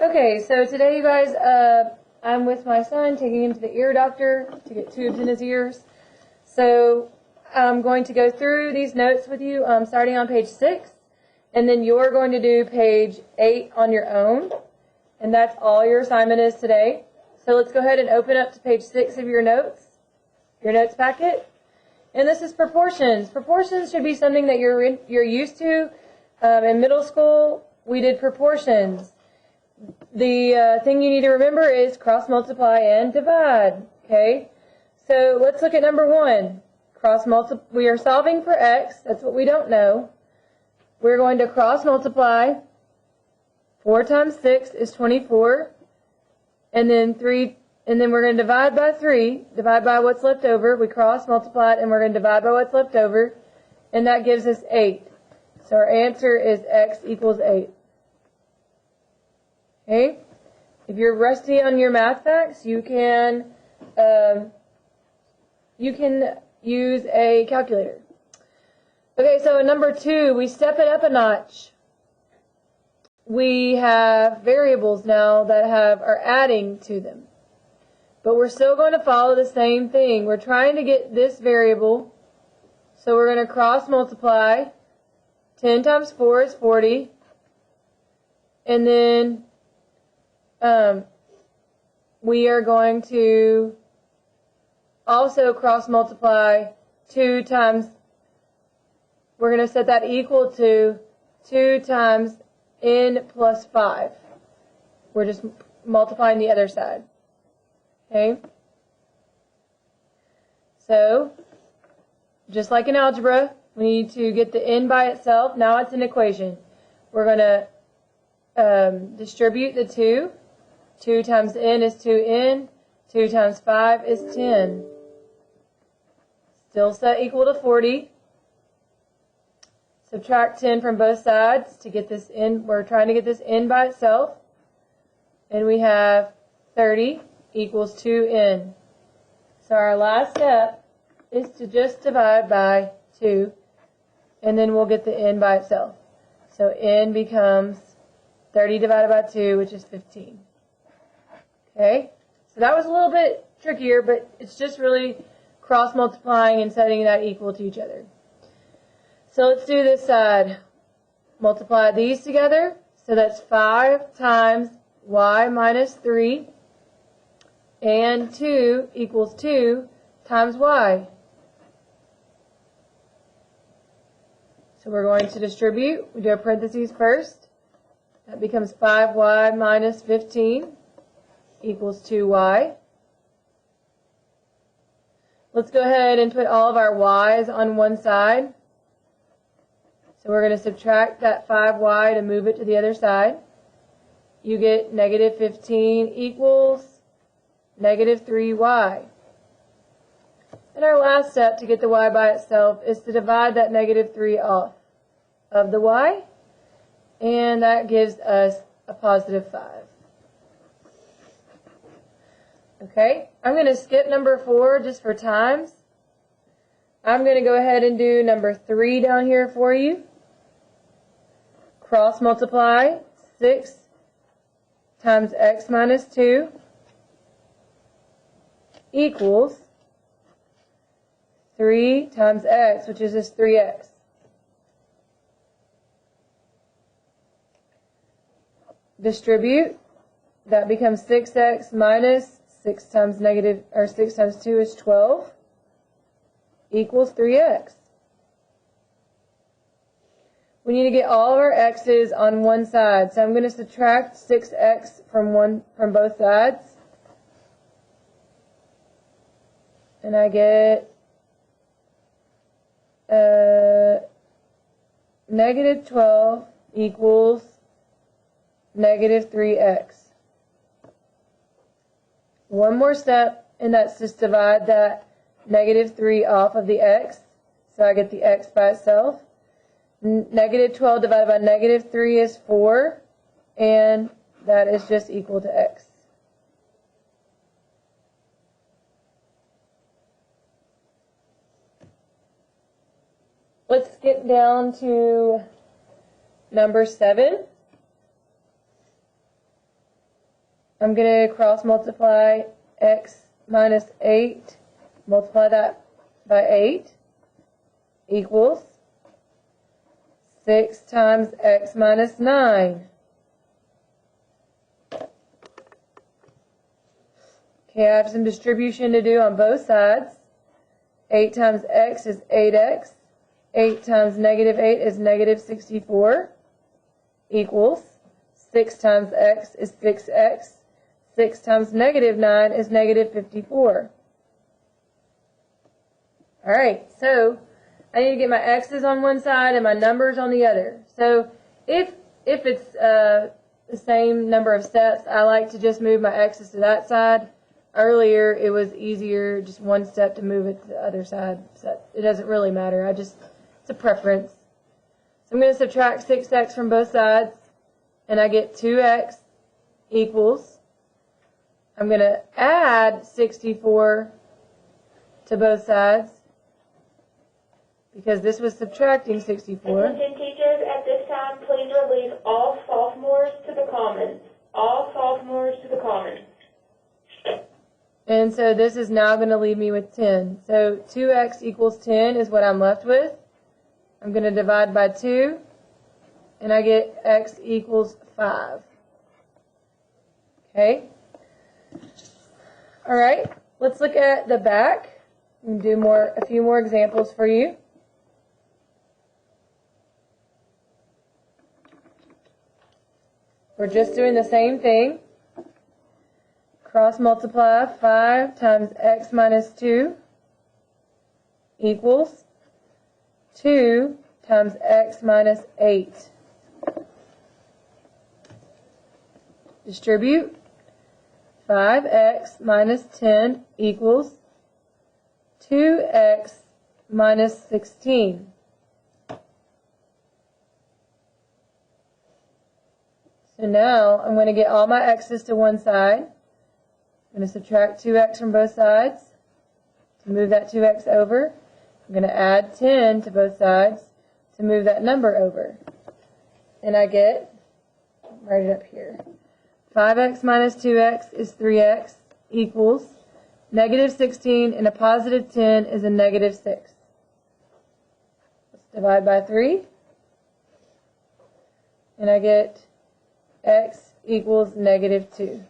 Okay, so today, you guys, I'm with my son, taking him to the ear doctor to get tubes in his ears. So I'm going to go through these notes with you, starting on page 6, and then you're going to do page 8 on your own, and that's all your assignment is today. So let's go ahead and open up to page 6 of your notes packet. And this is proportions. Proportions should be something that you're used to. In middle school, we did proportions. The thing you need to remember is cross multiply and divide. Okay, so let's look at number 1. We are solving for x. That's what we don't know. We're going to cross multiply. 4 times 6 is 24, and then we're going to divide by 3. Divide by what's left over. We cross multiply it, and we're going to divide by what's left over, and that gives us 8. So our answer is x equals 8. Okay, if you're rusty on your math facts, you can use a calculator. Okay, so in number 2, we step it up a notch. We have variables now that are adding to them, but we're still going to follow the same thing. We're trying to get this variable, so we're going to cross multiply. 10 times 4 is 40, and then we are going to also cross multiply 2 times, we're going to set that equal to 2 times n plus 5. We're just multiplying the other side. Okay? So, just like in algebra, we need to get the n by itself. Now it's an equation. We're going to distribute the 2. 2 times n is 2n. 2 times 5 is 10. Still set equal to 40. Subtract 10 from both sides to get this n. We're trying to get this n by itself. And we have 30 equals 2n. So our last step is to just divide by 2, and then we'll get the n by itself. So n becomes 30 divided by 2, which is 15. Okay, so that was a little bit trickier, but it's just really cross multiplying and setting that equal to each other. So let's do this side. Multiply these together. So that's 5 times y minus 3, and 2 equals 2 times y. So we're going to distribute. We do our parentheses first. That becomes 5y minus 15 equals 2y. Let's go ahead and put all of our y's on one side. So we're going to subtract that 5y to move it to the other side. You get negative 15 equals negative 3y. And our last step to get the y by itself is to divide that negative 3 off of the y, and that gives us a positive 5. Okay, I'm going to skip number 4 just for times. I'm going to go ahead and do number 3 down here for you. Cross multiply 6 times x minus 2 equals 3 times x, which is just 3x. Distribute. That becomes 6x minus 6 times 2 is 12 equals 3x. We need to get all of our x's on one side, so I'm going to subtract 6x from both sides, and I get negative 12 equals negative 3x. One more step, and that's just divide that negative 3 off of the x, so I get the x by itself. Negative 12 divided by negative 3 is 4, and that is just equal to x. Let's skip down to number 7. I'm going to cross multiply x minus 8, multiply that by 8, equals 6 times x minus 9. Okay, I have some distribution to do on both sides. 8 times x is 8x. 8 times negative 8 is negative 64, equals 6 times x is 6x. 6 times negative 9 is negative 54. Alright, so I need to get my x's on one side and my numbers on the other. So if it's the same number of steps, I like to just move my x's to that side. Earlier, it was easier, just one step to move it to the other side. So it doesn't really matter. It's a preference. So I'm going to subtract 6x from both sides, and I get 2x equals, I'm going to add 64 to both sides, because this was subtracting 64. Attention teachers, at this time, please release all sophomores to the commons. All sophomores to the commons. And so this is now going to leave me with 10. So 2x equals 10 is what I'm left with. I'm going to divide by 2, and I get x equals 5. Okay? All right, let's look at the back and do a few more examples for you. We're just doing the same thing. Cross multiply 5 times x minus 2 equals 2 times x minus 8. Distribute. 5x minus 10 equals 2x minus 16. So now I'm going to get all my x's to one side. I'm going to subtract 2x from both sides to move that 2x over. I'm going to add 10 to both sides to move that number over. And I get, write it up here, 5x minus 2x is 3x equals negative 16, and a positive 10 is a negative 6. Let's divide by 3. And I get x equals negative 2.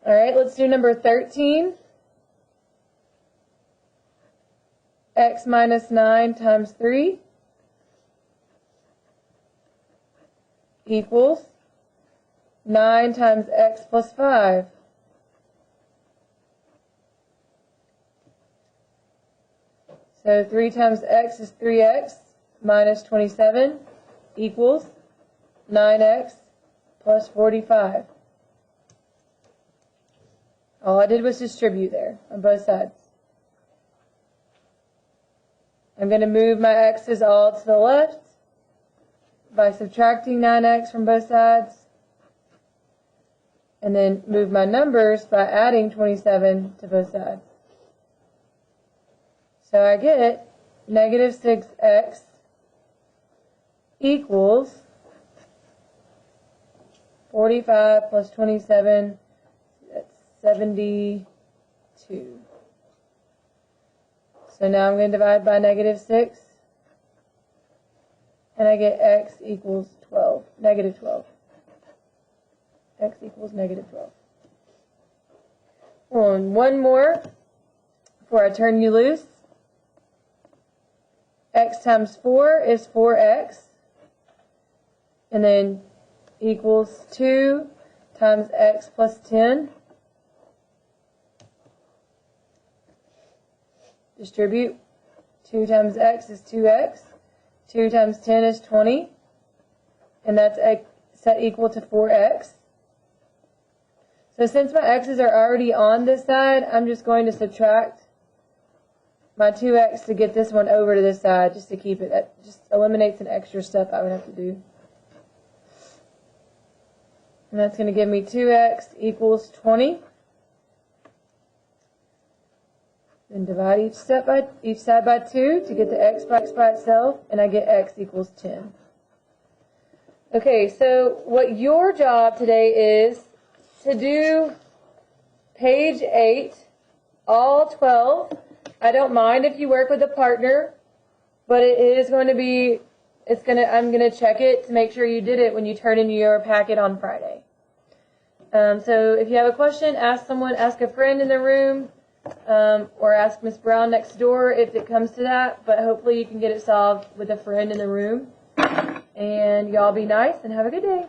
All right, let's do number 13. X minus 9 times 3 equals 9 times x plus 5. So 3 times x is 3x minus 27 equals 9x plus 45. All I did was distribute there on both sides. I'm going to move my x's all to the left by subtracting 9x from both sides, and then move my numbers by adding 27 to both sides. So I get negative 6x equals 45 plus 27, that's 72. So now I'm going to divide by negative 6, and I get x equals 12, negative 12. X equals negative 12. And one more before I turn you loose. X times 4 is 4x, and then equals 2 times x plus 10. Distribute. 2 times x is 2x. 2 times 10 is 20, and that's set equal to 4x. So since my x's are already on this side, I'm just going to subtract my 2x to get this one over to this side, just to keep it. That just eliminates an extra step I would have to do. And that's going to give me 2x equals 20. Then divide each side by 2 to get the x by itself, and I get x equals 10. Okay, so what your job today is to do page 8, all 12. I don't mind if you work with a partner, but it is going to be, I'm going to check it to make sure you did it when you turn in your packet on Friday. So if you have a question, ask a friend in the room, or ask Miss Brown next door if it comes to that, but hopefully you can get it solved with a friend in the room. And y'all be nice and have a good day.